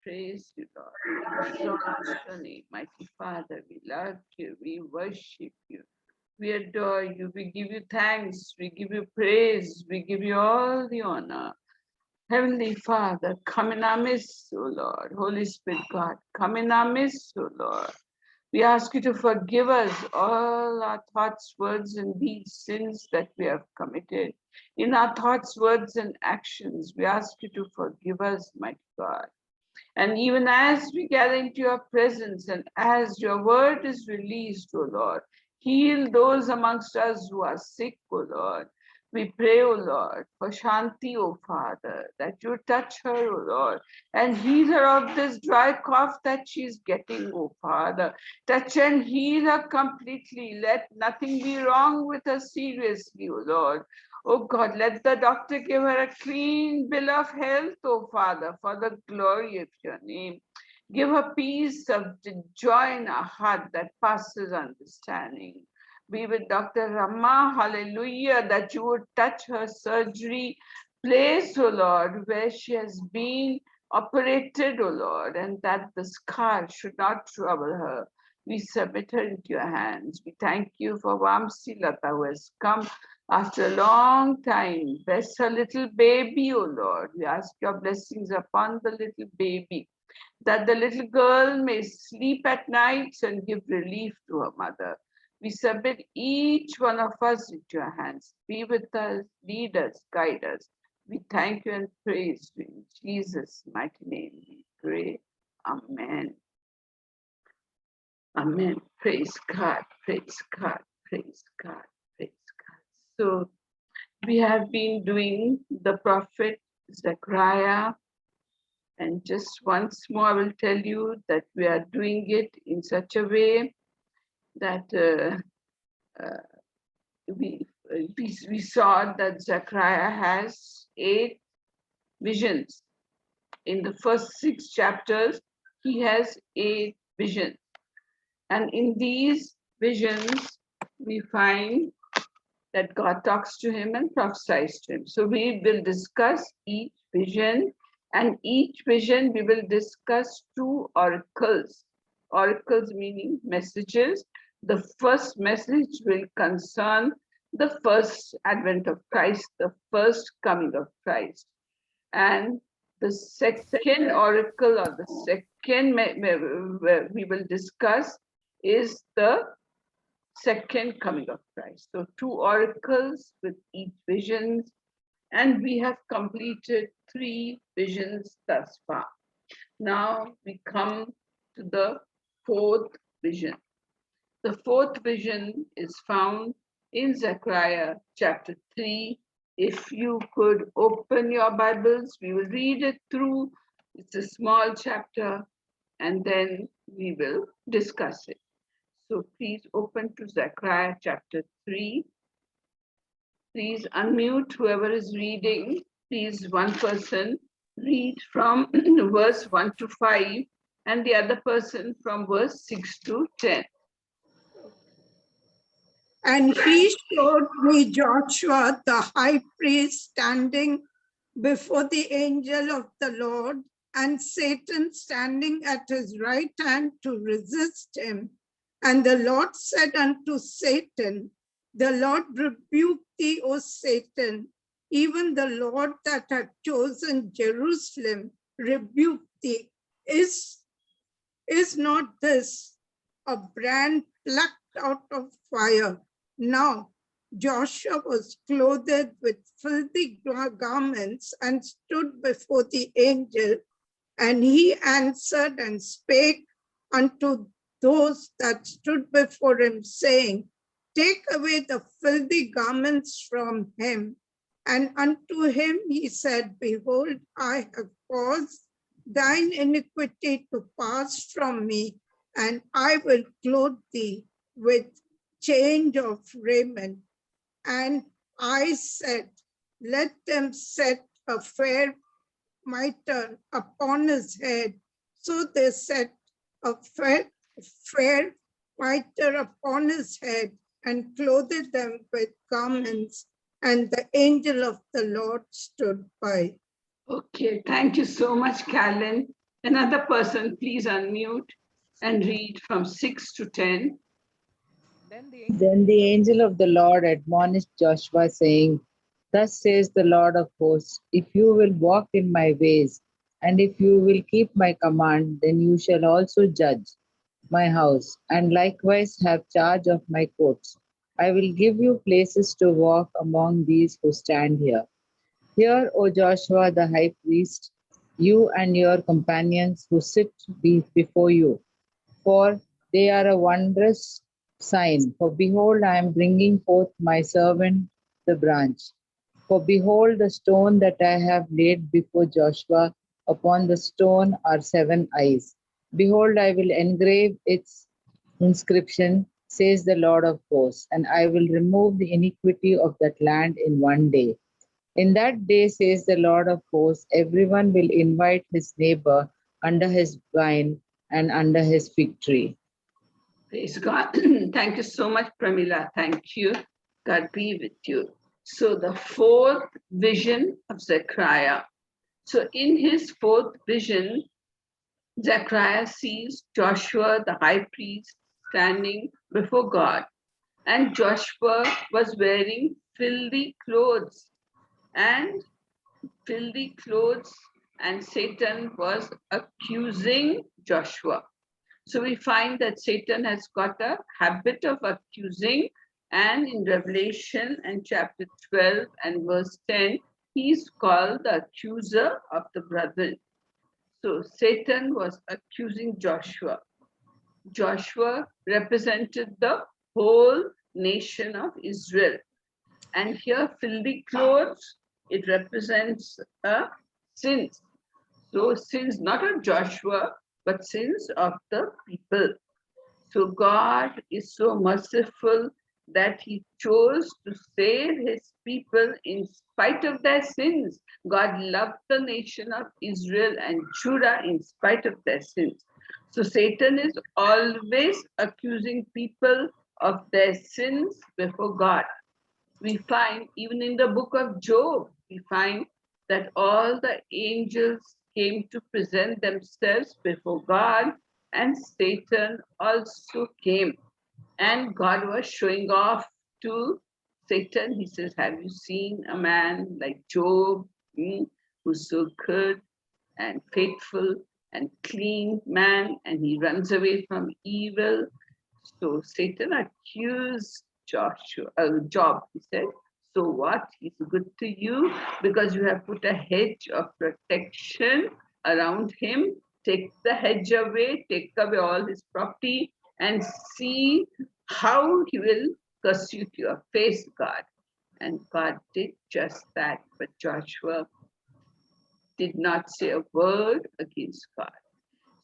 praise you, Lord. We exalt your name, mighty Father. We love you. We worship you. We adore you. We give you thanks. We give you praise. We give you all the honor. Heavenly Father, come in our midst, O Lord. Holy Spirit God, come in our midst, O Lord. We ask you to forgive us all our thoughts, words, and deeds, sins that we have committed. In our thoughts, words, and actions, we ask you to forgive us, mighty God. And even as we gather into your presence and as your word is released, O Lord, heal those amongst us who are sick, O Lord. We pray, O Lord, for Shanti, O Father, that you touch her, O Lord, and heal her of this dry cough that she is getting, O Father. Touch and heal her completely. Let nothing be wrong with her seriously, O Lord. Oh God, let the doctor give her a clean bill of health, oh Father, for the glory of your name. Give her peace of joy in her heart that passes understanding. Be with Dr. Rama, hallelujah, that you would touch her surgery place, oh Lord, where she has been operated, oh Lord, and that the scar should not trouble her. We submit her into your hands. We thank you for Vamsi Lata who has come after a long time. Bless her little baby, oh Lord. We ask your blessings upon the little baby, that the little girl may sleep at nights and give relief to her mother. We submit each one of us into your hands. Be with us, lead us, guide us. We thank you and praise you. In Jesus' mighty name we pray. Amen. Amen. Praise God, praise God, praise God, praise God. So we have been doing the prophet Zechariah, and just once more I will tell you that we are doing it in such a way that we saw that Zechariah has 8 visions. In the first 6 chapters, he has 8 visions. And in these visions, we find that God talks to him and prophesies to him. So we will discuss each vision, and each vision we will discuss 2 oracles. Oracles meaning messages. The first message will concern the first advent of Christ, the first coming of Christ. And the second oracle, or the second we will discuss, is the second coming of Christ. So 2 oracles with each visions, and we have completed 3 visions thus far. Now we come to the 4th vision. The 4th vision is found in Zechariah chapter 3. If you could open your Bibles, we will read it through. It's a small chapter, and then we will discuss it. So please open to Zechariah chapter 3. Please unmute whoever is reading. Please, one person read from verse 1 to 5, and the other person from verse 6 to 10. And he showed me Joshua the high priest standing before the angel of the Lord, and Satan standing at his right hand to resist him. And the Lord said unto Satan, the Lord rebuke thee, O Satan, even the Lord that hath chosen Jerusalem rebuke thee. Is not this a brand plucked out of fire? Now Joshua was clothed with filthy garments and stood before the angel, and he answered and spake unto those that stood before him, saying, take away the filthy garments from him. And unto him he said, behold, I have caused thine iniquity to pass from me, and I will clothe thee with change of raiment. And I said, let them set a fair mitre upon his head. So they set a fair mitre upon his head, and clothed them with garments, and the angel of the Lord stood by. Okay, thank you so much, Carolyn. Another person, please unmute and read from 6 to 10. Then the angel of the Lord admonished Joshua, saying, Thus says the Lord of hosts, if you will walk in my ways, and if you will keep my command, then you shall also judge my house, and likewise have charge of my courts. I will give you places to walk among these who stand here. Hear, O Joshua the high priest, you and your companions who sit before you, for they are a wondrous sign. For behold, I am bringing forth my servant, the branch. For behold, the stone that I have laid before Joshua, upon the stone are 7 eyes. Behold, I will engrave its inscription, says the Lord of hosts, and I will remove the iniquity of that land in one day. In that day, says the Lord of hosts, everyone will invite his neighbor under his vine and under his fig tree. Praise God. Thank you so much, Pramila. Thank you. God be with you. So the fourth vision of Zechariah. So in his fourth vision, Zechariah sees Joshua, the high priest, standing before God. And Joshua was wearing filthy clothes and Satan was accusing Joshua. So we find that Satan has got a habit of accusing, and in Revelation and chapter 12 and verse 10, he's called the accuser of the brethren. So Satan was accusing Joshua. Joshua represented the whole nation of Israel. And here, filthy clothes, it represents a sin. So sins not of Joshua, but sins of the people. So God is so merciful that he chose to save his people in spite of their sins. God loved the nation of Israel and Judah in spite of their sins. So Satan is always accusing people of their sins before God. We find even in the book of Job, we find that all the angels came to present themselves before God, and Satan also came. And God was showing off to Satan. He says, have you seen a man like Job, who's so good and faithful and clean man, and he runs away from evil? So Satan accused Job. He said, so what? He's good to you because you have put a hedge of protection around him. Take the hedge away, take away all his property, and see how he will curse you to your face, God. And God did just that, but Joshua did not say a word against God.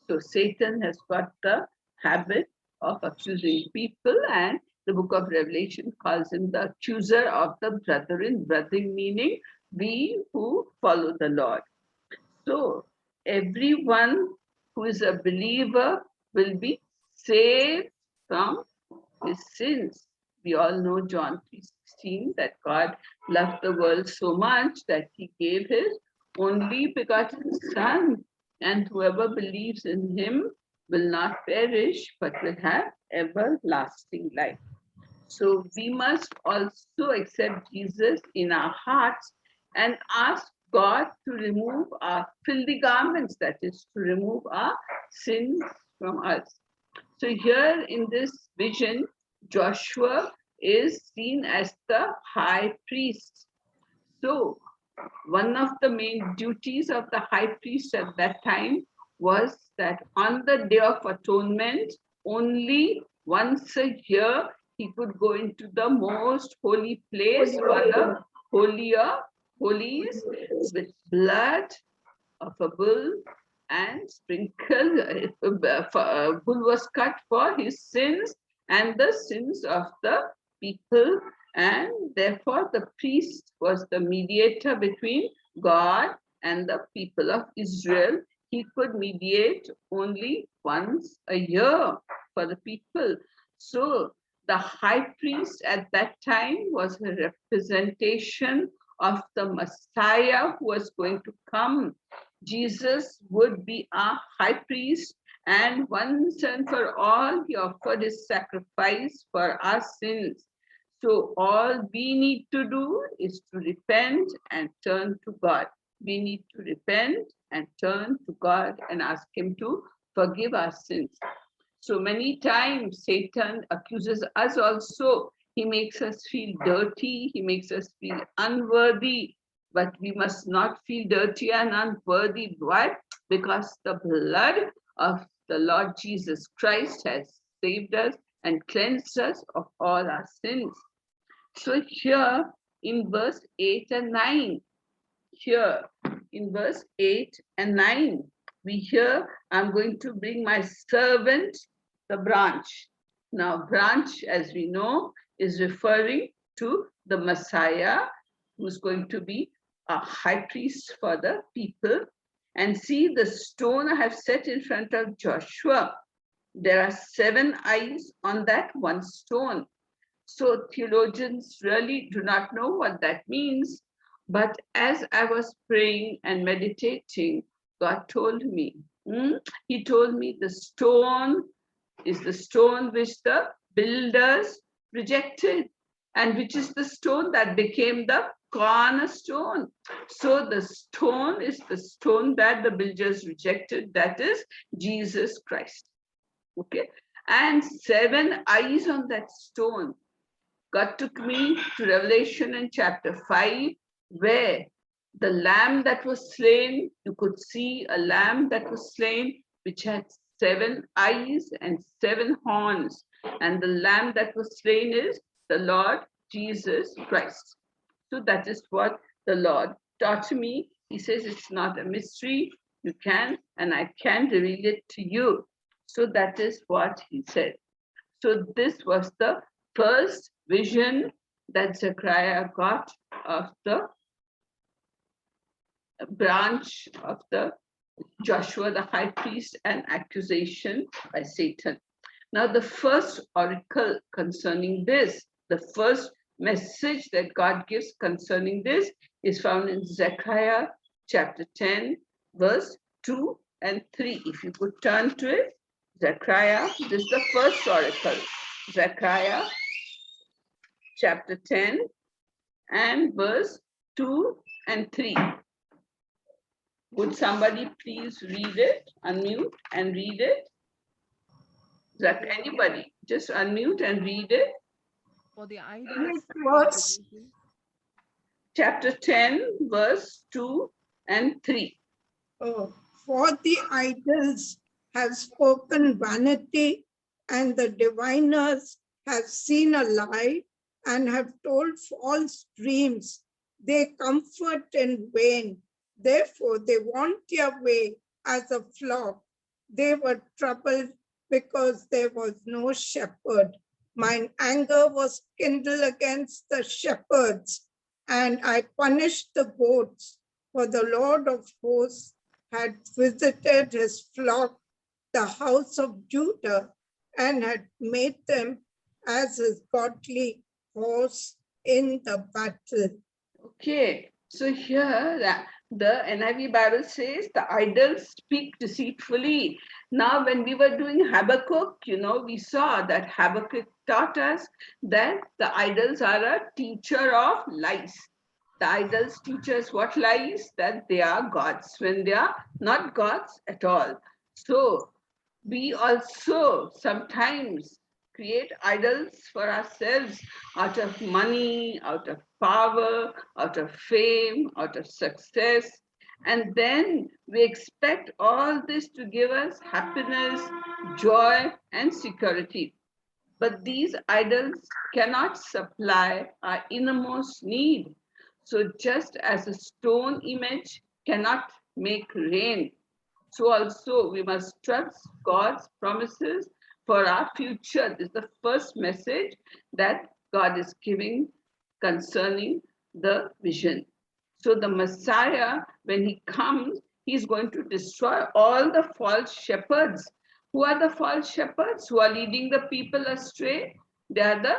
So Satan has got the habit of accusing people, and the book of Revelation calls him the accuser of the brethren, brethren meaning we who follow the Lord. So everyone who is a believer will be saved from his sins. We all know John 3:16, that God loved the world so much that he gave his only begotten Son, and whoever believes in him will not perish but will have everlasting life. So we must also accept Jesus in our hearts and ask God to remove our filthy garments, that is, to remove our sins from us. So here in this vision, Joshua is seen as the high priest. So one of the main duties of the high priest at that time was that on the Day of Atonement, only once a year he could go into the most holy place for the holies with blood of a bull and sprinkle. A bull was cut for his sins and the sins of the people, and therefore the priest was the mediator between God and the people of Israel. He could mediate only once a year for the people. So the high priest at that time was a representation of the Messiah who was going to come. Jesus would be our high priest, and once and for all, he offered his sacrifice for our sins. So all we need to do is to repent and turn to God. We need to repent and turn to God and ask him to forgive our sins. So many times Satan accuses us also. He makes us feel dirty. He makes us feel unworthy. But we must not feel dirty and unworthy. Why? Because the blood of the Lord Jesus Christ has saved us and cleansed us of all our sins. So here in verse 8 and 9, here in verse 8 and 9, we hear, I'm going to bring my servant, the branch. Now, branch, as we know, is referring to the Messiah, who's going to be a high priest for the people. And see the stone I have set in front of Joshua. There are 7 eyes on that one stone. So theologians really do not know what that means. But as I was praying and meditating, God told me, he told me the stone is the stone which the builders rejected, and which is the stone that became the cornerstone. So the stone is the stone that the builders rejected, that is Jesus Christ. Okay, and 7 eyes on that stone. God took me to Revelation in chapter 5, where the lamb that was slain, you could see a lamb that was slain, which had 7 eyes and 7 horns. And the lamb that was slain is the Lord Jesus Christ. So that is what the Lord taught me. He says it's not a mystery. You can, and I can reveal it to you. So that is what he said. So this was the first vision that Zechariah got of the branch of the Joshua the high priest and accusation by Satan. Now the first oracle concerning this, the first message that God gives concerning this is found in Zechariah chapter 10, verse 2 and 3. If you could turn to it, Zechariah, this is the first oracle. Zechariah chapter 10 and verse 2 and 3. Would somebody please read it, unmute and read it? Anybody, just unmute and read it. For the idols. Verse Chapter 10, verse 2 and 3. Oh, for the idols have spoken vanity, and the diviners have seen a lie and have told false dreams. They comfort in vain. Therefore, they went their way as a flock. They were troubled because there was no shepherd. Mine anger was kindled against the shepherds, and I punished the goats, for the Lord of hosts had visited his flock, the house of Judah, and had made them as his godly horse in the battle. Okay, so here the NIV Bible says the idols speak deceitfully. Now, when we were doing Habakkuk, we saw that Habakkuk taught us that the idols are a teacher of lies. The idols teach us what lies? That they are gods when they are not gods at all. So we also sometimes create idols for ourselves out of money, out of power, out of fame, out of success. And then we expect all this to give us happiness, joy, and security. But these idols cannot supply our innermost need. So just as a stone image cannot make rain, so also we must trust God's promises for our future. This is the first message that God is giving concerning the vision. So the Messiah, when he comes, he's going to destroy all the false shepherds. Who are the false shepherds who are leading the people astray? They are the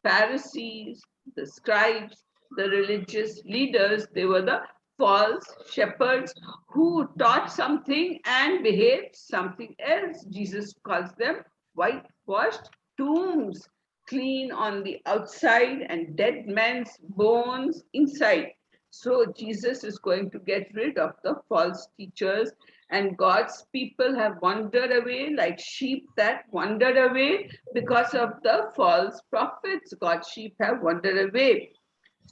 Pharisees, the scribes, the religious leaders. They were the false shepherds who taught something and behaved something else. Jesus calls them whitewashed tombs, clean on the outside and dead men's bones inside. So Jesus is going to get rid of the false teachers, and God's people have wandered away like sheep that wandered away because of the false prophets. God's sheep have wandered away.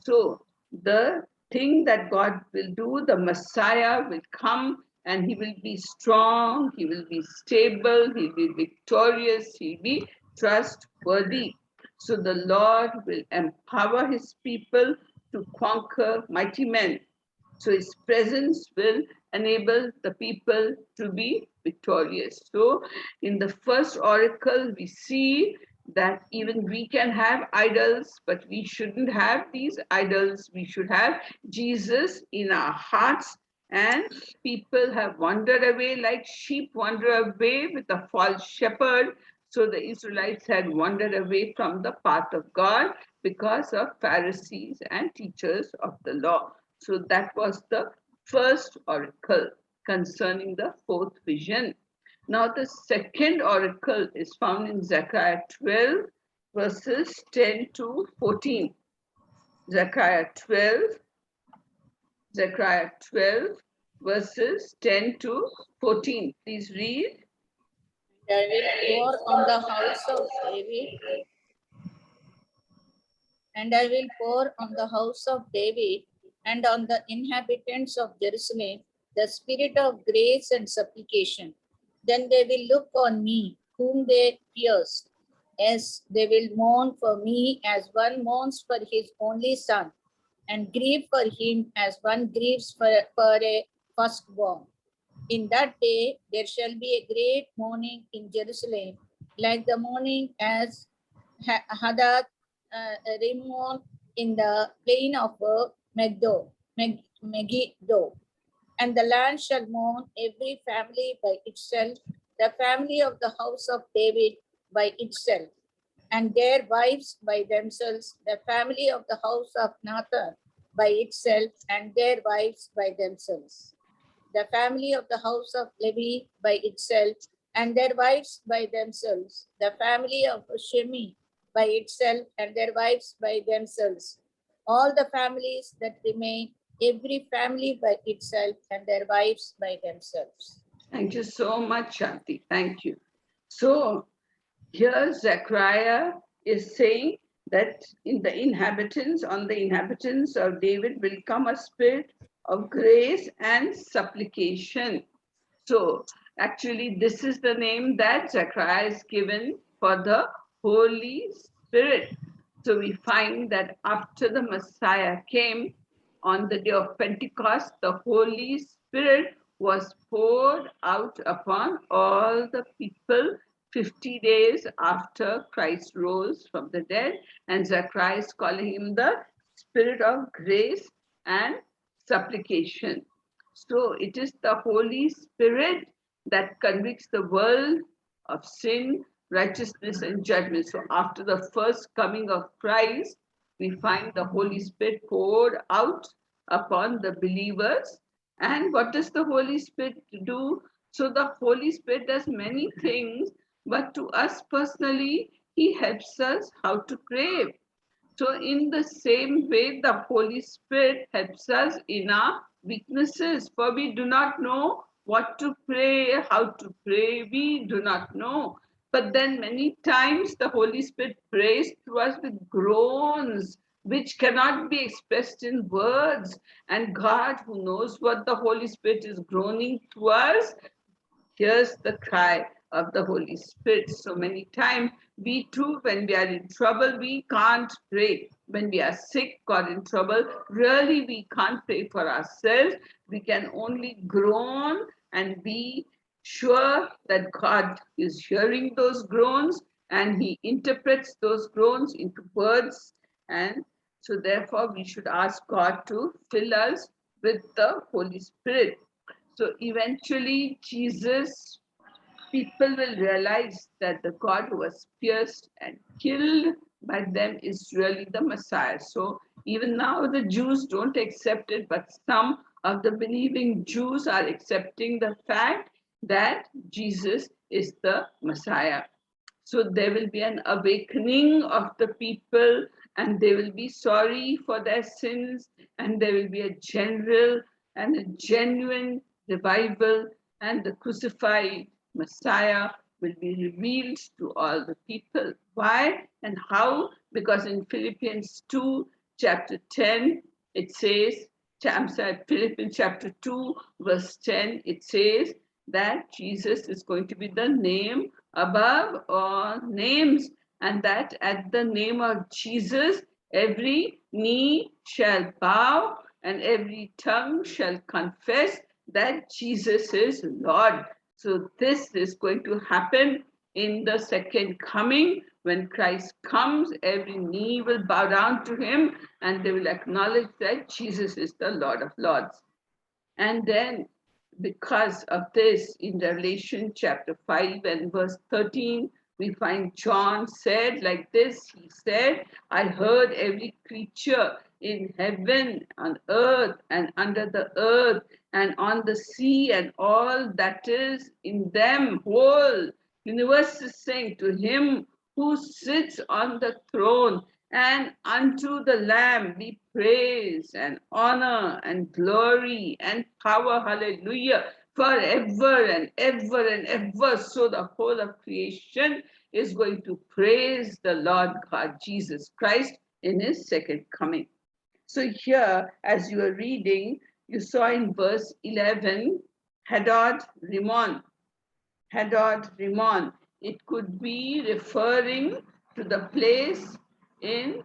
So the thing that God will do, the Messiah will come and he will be strong, he will be stable, he'll be victorious, he'll be trustworthy. So the Lord will empower his people to conquer mighty men. So his presence will enable the people to be victorious. So in the first oracle, we see that even we can have idols, but we shouldn't have these idols. We should have Jesus in our hearts. And people have wandered away like sheep wander away with a false shepherd. So the Israelites had wandered away from the path of God because of Pharisees and teachers of the law. So that was the first oracle concerning the fourth vision. Now the second oracle is found in Zechariah 12 verses 10 to 14. Zechariah 12 verses 10 to 14. Please read. I will pour on the house of David, and I will pour on the house of David and on the inhabitants of Jerusalem the spirit of grace and supplication. Then they will look on me, whom they pierced, as they will mourn for me as one mourns for his only son, and grieve for him as one grieves for a firstborn. In that day there shall be a great mourning in Jerusalem, like the mourning as Hadad Rimmon in the plain of Megiddo. And the land shall mourn, every family by itself, the family of the house of David by itself, and their wives by themselves, the family of the house of Nathan by itself, and their wives by themselves, the family of the house of Levi by itself, and their wives by themselves, the family of Shemi by itself, and their wives by themselves, all the families that remain, every family by itself, and their wives by themselves. Thank you so much, Shanti. Thank you. So here Zechariah is saying that on the inhabitants of David will come a spirit of grace and supplication. So actually this is the name that Zechariah is given for the Holy Spirit. So we find that after the Messiah came on the day of Pentecost, the Holy Spirit was poured out upon all the people 50 days after Christ rose from the dead, and Zechariah is calling him the Spirit of grace and supplication. So it is the Holy Spirit that convicts the world of sin, righteousness, and judgment. So after the first coming of Christ, we find the Holy Spirit poured out upon the believers. And what does the Holy Spirit do? So the Holy Spirit does many things, but to us personally, he helps us how to pray. So in the same way, the Holy Spirit helps us in our weaknesses, for we do not know what to pray, how to pray, we do not know. But then many times the Holy Spirit prays to us with groans, which cannot be expressed in words. And God, who knows what the Holy Spirit is groaning to us, hears the cry of the Holy Spirit. So many times we too, when we are in trouble, we can't pray. When we are sick or in trouble, really we can't pray for ourselves. We can only groan and be sure that God is hearing those groans and he interprets those groans into words. And so therefore we should ask God to fill us with the Holy Spirit. So eventually people will realize that the God who was pierced and killed by them is really the Messiah. So even now the Jews don't accept it, but some of the believing Jews are accepting the fact that Jesus is the Messiah. So there will be an awakening of the people, and they will be sorry for their sins, and there will be a general and a genuine revival, and the crucified Messiah will be revealed to all the people. Why and how? Because in Philippians 2, chapter 10, it says, I'm sorry, Philippians chapter 2, verse 10, it says that Jesus is going to be the name above all names, and that at the name of Jesus, every knee shall bow and every tongue shall confess that Jesus is Lord. So this is going to happen in the second coming. When Christ comes, every knee will bow down to him and they will acknowledge that Jesus is the Lord of Lords. And then because of this, in Revelation chapter 5 and verse 13, we find John said like this. He said, I heard every creature in heaven, on earth, and under the earth, and on the sea, and all that is in them, whole universe is saying, to him who sits on the throne and unto the Lamb be praise and honor and glory and power, hallelujah, forever and ever and ever. So the whole of creation is going to praise the Lord God Jesus Christ in his second coming. So here, as you are reading, you saw in verse 11, Hadad Rimon. Hadad Rimon. It could be referring to the place in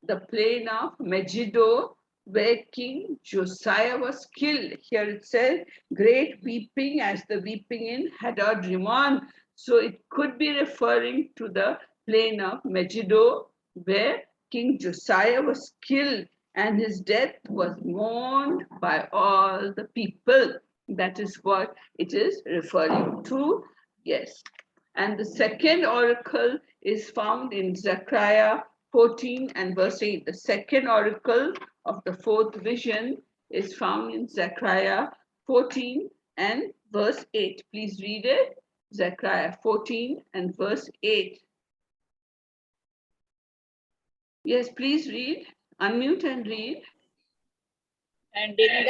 the plain of Megiddo where King Josiah was killed. Here it says, great weeping as the weeping in Hadad Rimon. So it could be referring to the plain of Megiddo where King Josiah was killed and his death was mourned by all the people. That is what it is referring to. Yes. And the second oracle is found in Zechariah 14 and verse 8. The second oracle of the fourth vision is found in Zechariah 14 and verse 8. Please read it. Zechariah 14 and verse 8. Yes, please read. Unmute and read. And in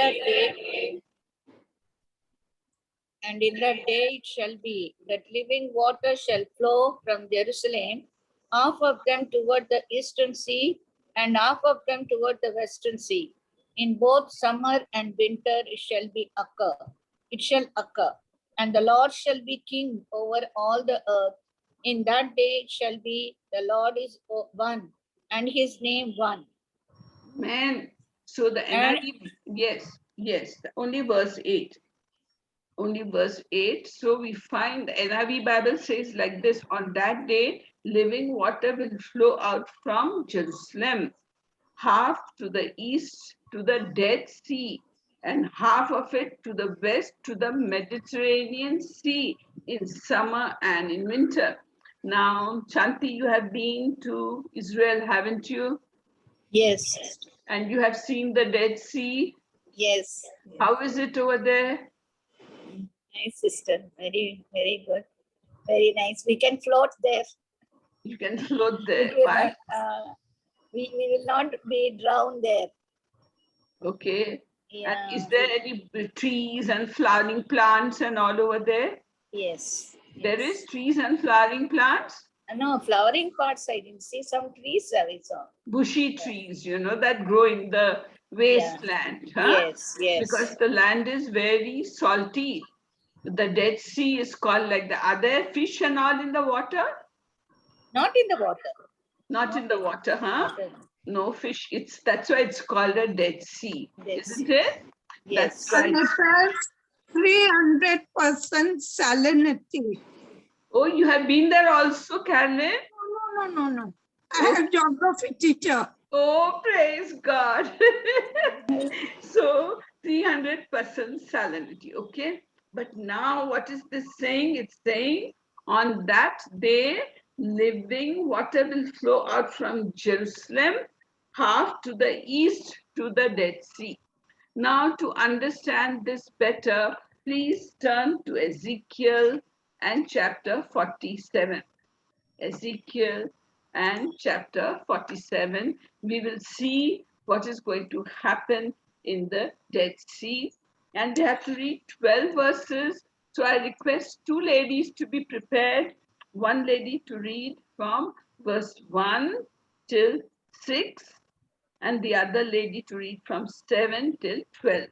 that day it shall be that living water shall flow from Jerusalem, half of them toward the eastern sea, and half of them toward the western sea. In both summer and winter it shall occur. And the Lord shall be king over all the earth. In that day it shall be the Lord is one, and his name one. Man, so the NIV, yes, only verse 8. Only verse 8. So we find the NIV Bible says like this, on that day, living water will flow out from Jerusalem, half to the east to the Dead Sea, and half of it to the west to the Mediterranean Sea in summer and in winter. Now, Chanti, you have been to Israel, haven't you? Yes. And you have seen the Dead Sea? Yes. How is it over there? Nice, sister. Very, very good. Very nice. We can float there. You can float there. Why? We will not be drowned there. Okay. Yeah. And is there any trees and flowering plants and all over there? Yes. There is trees and flowering plants? No, flowering parts, I didn't see. Some trees I saw. Bushy trees, that grow in the wasteland. Yeah. Huh? Yes. Because the land is very salty. The Dead Sea is called like that. Are there fish and all in the water? Not in the water. Not in the water, huh? Water. No fish. That's why it's called a Dead Sea, isn't it? Yes. That's right. And it has 300% salinity. Oh, you have been there also, Carolyn? No. I have geography teacher. Oh, praise God. So 300% salinity, okay? But now what is this saying? It's saying on that day, living water will flow out from Jerusalem, half to the east to the Dead Sea. Now, to understand this better, please turn to Ezekiel and chapter 47. Ezekiel and chapter 47. We will see what is going to happen in the Dead Sea. And we have to read 12 verses. So I request two ladies to be prepared. One lady to read from verse 1 till 6, and the other lady to read from 7 till 12.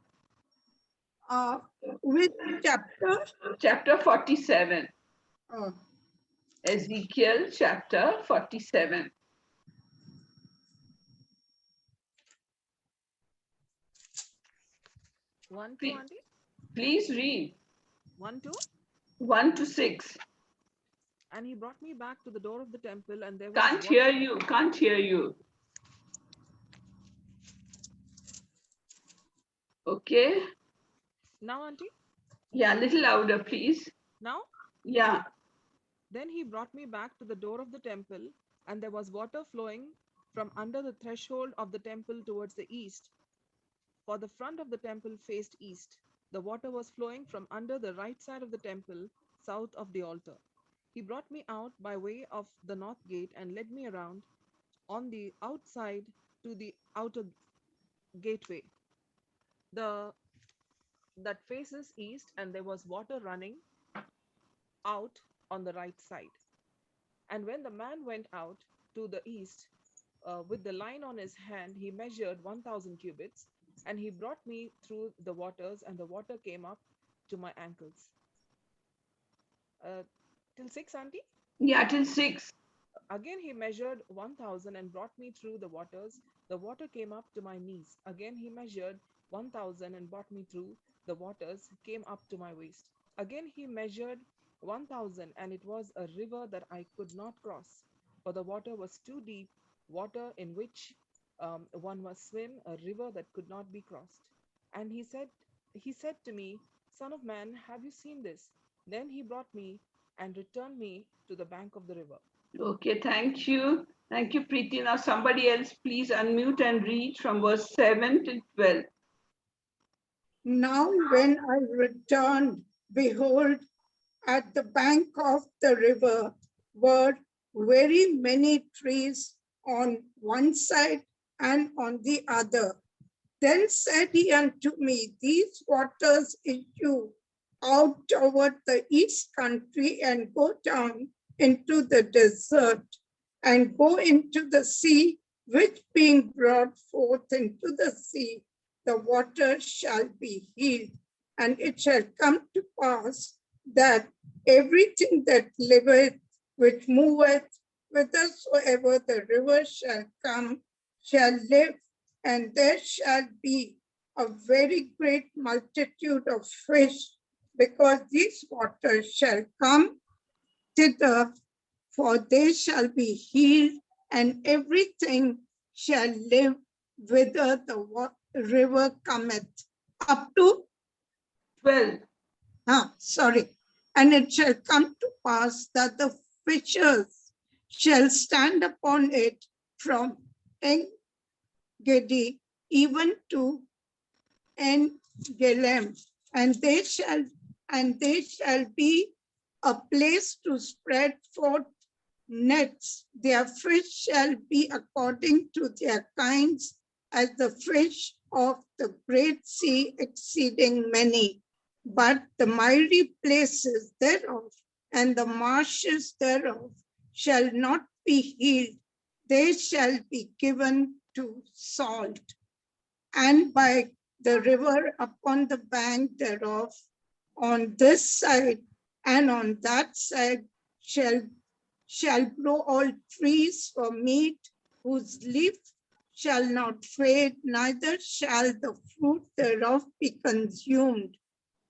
Which chapter? Chapter 47. Oh, Ezekiel chapter 47. One, two, Please, auntie? please read 1, 2. 1 to 6. And he brought me back to the door of the temple, and there was Can't hear you. Can't hear you. Okay. Now, auntie? Yeah, a little louder, please. Now? Yeah. Then he brought me back to the door of the temple, and there was water flowing from under the threshold of the temple towards the east. For the front of the temple faced east. The water was flowing from under the right side of the temple, south of the altar. He brought me out by way of the north gate and led me around on the outside to the outer gateway, the that faces east, and there was water running out on the right side. And when the man went out to the east with the line on his hand, he measured 1,000 cubits, and he brought me through the waters, and the water came up to my ankles. Till 6, auntie? Yeah, till 6. Again he measured 1,000 and brought me through the waters. The water came up to my knees. Again he measured 1,000 and brought me through the waters, came up to my waist. Again he measured 1,000, and it was a river that I could not cross, for the water was too deep, water in which one must swim, a river that could not be crossed. And he said to me, Son of man, have you seen this? Then he brought me and returned me to the bank of the river. Okay, thank you. Thank you, Preeti. Now somebody else, please unmute and read from verse 7 till 12. now when I returned, behold, at the bank of the river were very many trees on one side and on the other. Then said he unto me, these waters issue out toward the east country and go down into the desert and go into the sea, which being brought forth into the sea, the water shall be healed. And it shall come to pass that everything that liveth, which moveth, whithersoever the river shall come, shall live, and there shall be a very great multitude of fish, because these waters shall come thither, for they shall be healed, and everything shall live whither the river cometh. Up to 12. sorry. And it shall come to pass that the fishers shall stand upon it from En-gedi even to En-Gelem, and they shall be a place to spread forth nets. Their fish shall be according to their kinds, as the fish of the great sea, exceeding many. But the miry places thereof and the marshes thereof shall not be healed. They shall be given to salt. And by the river upon the bank thereof, on this side and on that side, shall grow all trees for meat, whose leaf shall not fade, neither shall the fruit thereof be consumed.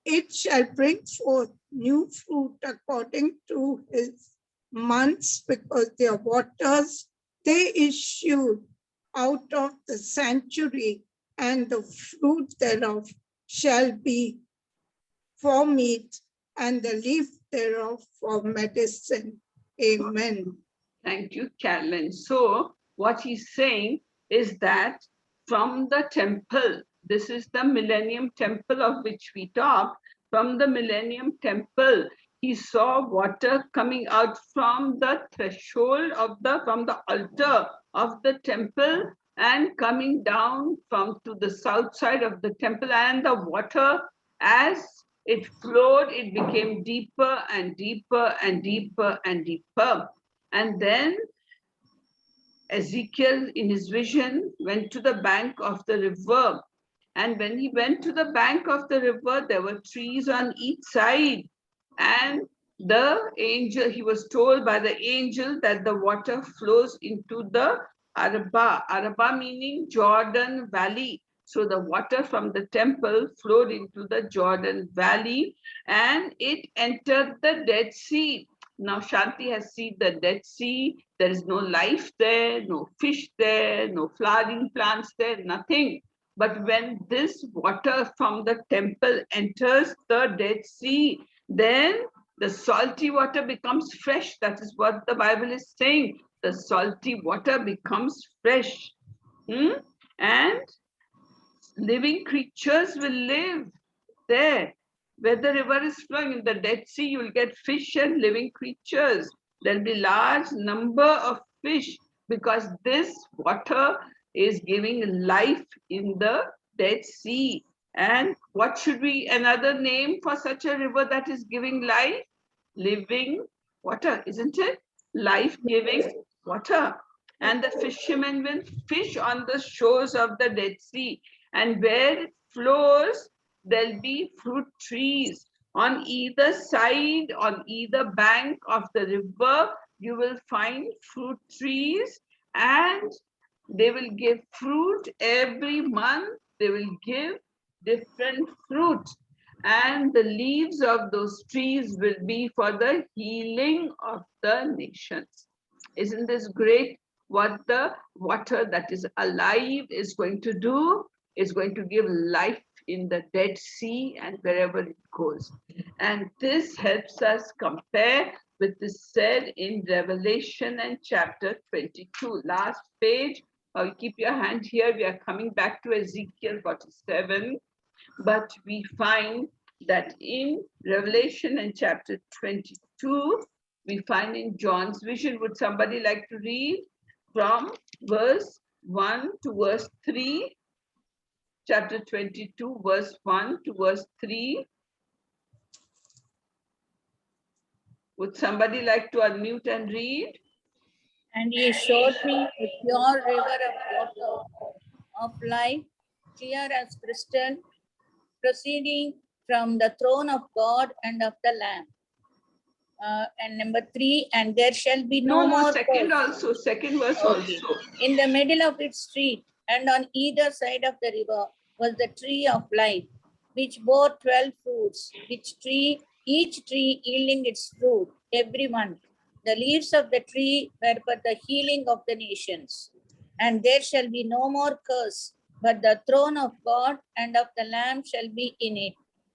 It shall bring forth new fruit according to his months, because their waters they issued out of the sanctuary, and the fruit thereof shall be for meat, and the leaf thereof for medicine. Amen. Thank you, Carolyn. So what he's saying is that from the temple, This is the Millennium Temple of which we talk. From the Millennium Temple, he saw water coming out from the threshold of from the altar of the temple and coming down to the south side of the temple, and the water, as it flowed, it became deeper and deeper and deeper and deeper. And then Ezekiel, in his vision, went to the bank of the river. And when he went to the bank of the river, there were trees on each side. And the angel, he was told by the angel that the water flows into the Araba. Araba meaning Jordan Valley. So the water from the temple flowed into the Jordan Valley and it entered the Dead Sea. Now Shanti has seen the Dead Sea. There is no life there, no fish there, no flowering plants there, nothing. But when this water from the temple enters the Dead Sea, then the salty water becomes fresh. That is what the Bible is saying. The salty water becomes fresh. And living creatures will live there. Where the river is flowing in the Dead Sea, you will get fish and living creatures. There'll be large number of fish because this water is giving life in the Dead Sea. And what should be another name for such a river that is giving life? Living water, isn't it? Life-giving water. And the fishermen will fish on the shores of the Dead Sea. And where it flows, there'll be fruit trees. On either side, on either bank of the river, you will find fruit trees and they will give fruit every month. They will give different fruit. And the leaves of those trees will be for the healing of the nations. Isn't this great? What the water that is alive is going to do is going to give life in the Dead Sea and wherever it goes. And this helps us compare with this said in Revelation and chapter 22. Last page, keep your hand here. We are coming back to Ezekiel 47. But we find that in Revelation and chapter 22, we find in John's vision. Would somebody like to read from verse 1 to verse 3? Chapter 22, verse 1 to verse 3. Would somebody like to unmute and read? And he showed me a pure river of water of life, clear as crystal, proceeding from the throne of God and of the Lamb. And number 3, and there shall be no more second curse. also, second verse Okay. also. In the middle of its street and on either side of the river was the tree of life, which bore 12 fruits, each tree yielding its fruit every month. The leaves of the tree were for the healing of the nations. And there shall be no more curse, but the throne of God and of the Lamb shall be in it,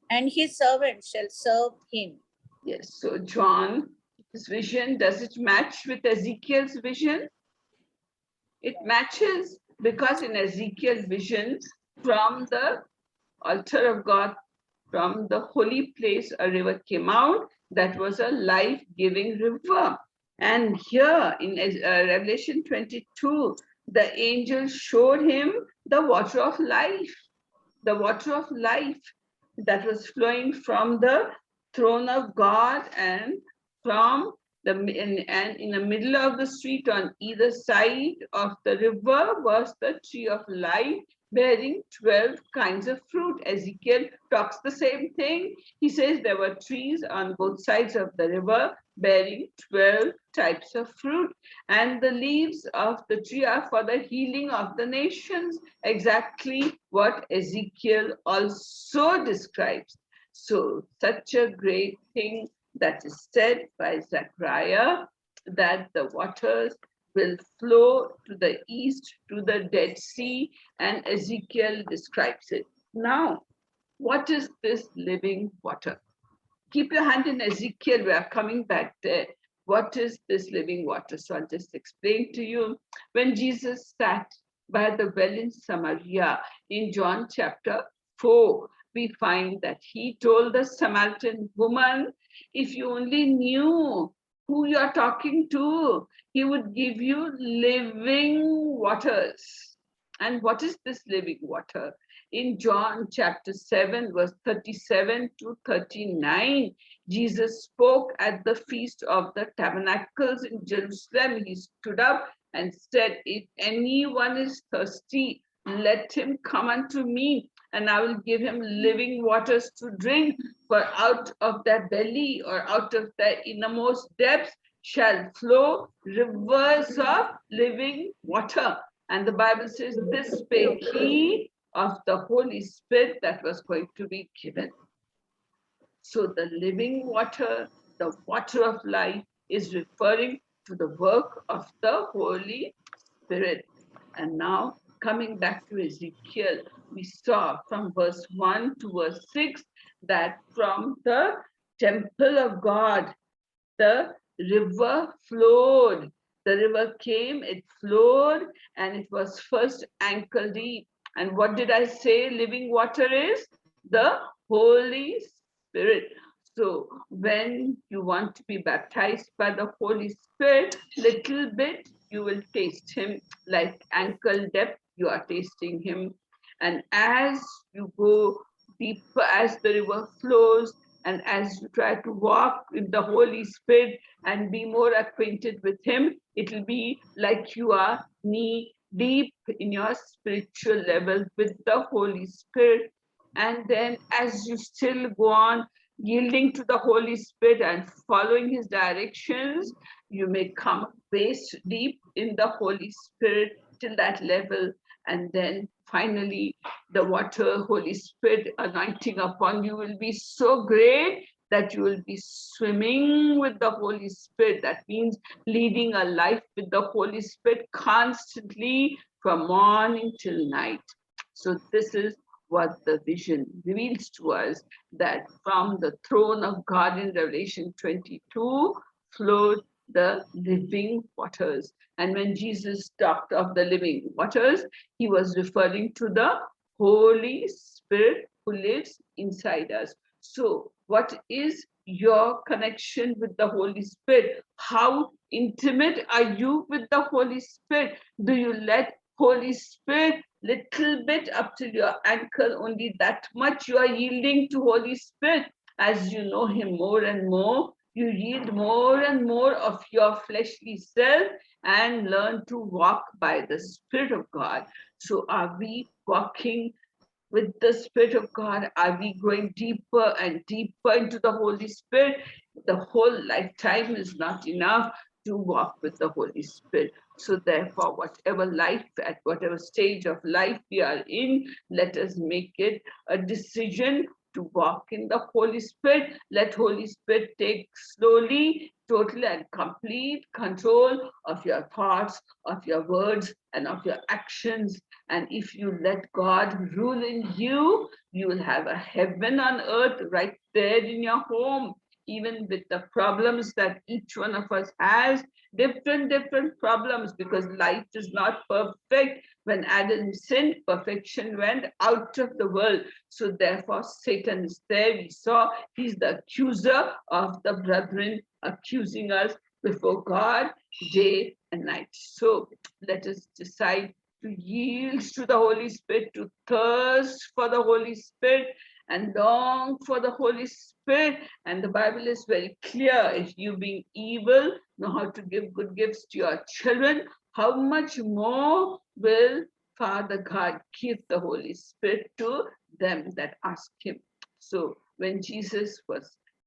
and his servants shall serve him. Yes, so John, his vision, does it match with Ezekiel's vision? It matches because in Ezekiel's vision, from the altar of God, from the holy place, a river came out that was a life-giving river. And here in Revelation 22, the angel showed him the water of life that was flowing from the throne of God and from in the middle of the street on either side of the river was the tree of life bearing 12 kinds of fruit. Ezekiel talks the same thing. He says there were trees on both sides of the river bearing 12 types of fruit, and the leaves of the tree are for the healing of the nations, exactly what Ezekiel also describes. So such a great thing that is said by Zechariah, that the waters will flow to the east to the Dead Sea, and Ezekiel describes it. Now, what is this living water? Keep your hand in Ezekiel, we are coming back there. What is this living water? So I'll just explain to you. When Jesus sat by the well in Samaria. In John chapter 4, we find that he told the Samaritan woman, if you only knew who you are talking to, he would give you living waters. And what is this living water? In John chapter 7, verse 37 to 39, Jesus spoke at the Feast of the Tabernacles in Jerusalem. He stood up and said, if anyone is thirsty, let him come unto me, and I will give him living waters to drink. For out of their belly or out of their innermost depths shall flow rivers of living water. And the Bible says, this spake he of the Holy Spirit that was going to be given. So the living water, the water of life, is referring to the work of the Holy Spirit. And now, coming back to Ezekiel, we saw from verse 1 to verse 6 that from the temple of God, the river flowed. The river came, it flowed, and it was first ankle deep. And what did I say living water is? The Holy Spirit. So when you want to be baptized by the Holy Spirit, little bit you will taste him, like ankle depth, you are tasting him. And as you go deeper, as the river flows, and as you try to walk with the Holy Spirit and be more acquainted with him, it will be like you are knee deep in your spiritual level with the Holy Spirit. And then as you still go on yielding to the Holy Spirit and following his directions, you may come waist deep in the Holy Spirit till that level. And then finally, the water, Holy Spirit anointing upon you will be so great that you will be swimming with the Holy Spirit. That means leading a life with the Holy Spirit constantly from morning till night. So this is what the vision reveals to us, that from the throne of God in Revelation 22 flowed the living waters. And when Jesus talked of the living waters, he was referring to the Holy Spirit who lives inside us. So what is your connection with the Holy Spirit? How intimate are you with the Holy Spirit? Do you let Holy Spirit little bit up to your ankle, only that much you are yielding to Holy Spirit? As you know him more and more, you yield more and more of your fleshly self and learn to walk by the Spirit of God. So are we walking with the Spirit of God? Are we going deeper and deeper into the Holy Spirit? The whole lifetime is not enough to walk with the Holy Spirit. So therefore, whatever life, at whatever stage of life we are in, let us make it a decision to walk in the Holy Spirit. Let Holy Spirit take slowly, total and complete control of your thoughts, of your words, and of your actions. And if you let God rule in you, you will have a heaven on earth right there in your home. Even with the problems that each one of us has, different problems, because life is not perfect. When Adam sinned, perfection went out of the world. So therefore Satan is there. We saw he's the accuser of the brethren, accusing us before God day and night. So let us decide to yield to the Holy Spirit, to thirst for the Holy Spirit and long for the Holy Spirit. And the Bible is very clear. If you being evil know how to give good gifts to your children, how much more will Father God give the Holy Spirit to them that ask him? So when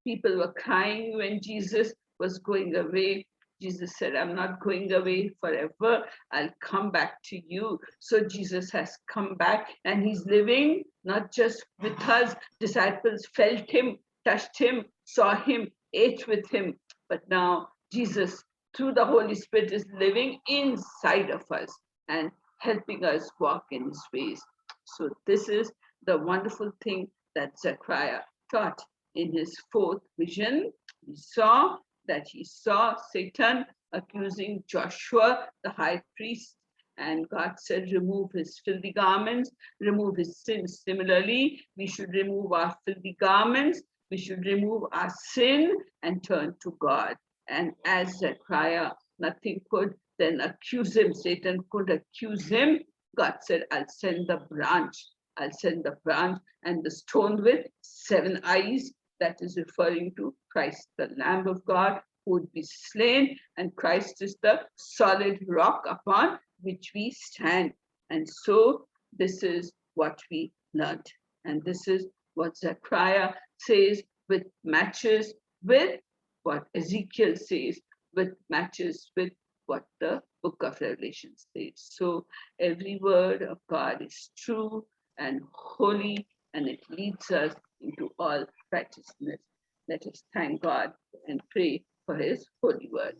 people were crying when Jesus was going away, Jesus said, I'm not going away forever. I'll come back to you. So Jesus has come back and he's living not just with us. Disciples felt him, touched him, saw him, ate with him. But now Jesus, through the Holy Spirit, is living inside of us and helping us walk in his ways. So this is the wonderful thing that Zechariah taught in his fourth vision. We saw that he saw Satan accusing Joshua, the high priest, And God said, remove his filthy garments, remove his sins. Similarly, we should remove our filthy garments, we should remove our sin and turn to God. And as Zechariah, nothing could then accuse him, Satan could accuse him. God said, I'll send the branch. I'll send the branch and the stone with 7 eyes. That is referring to Christ, the Lamb of God, who would be slain. And Christ is the solid rock upon which we stand. And so this is what we learned. And this is what Zechariah says, with matches with what Ezekiel says, with matches with what the book of Revelation says. So every word of God is true and holy, and it leads us into all righteousness. Let us thank God and pray for his holy word.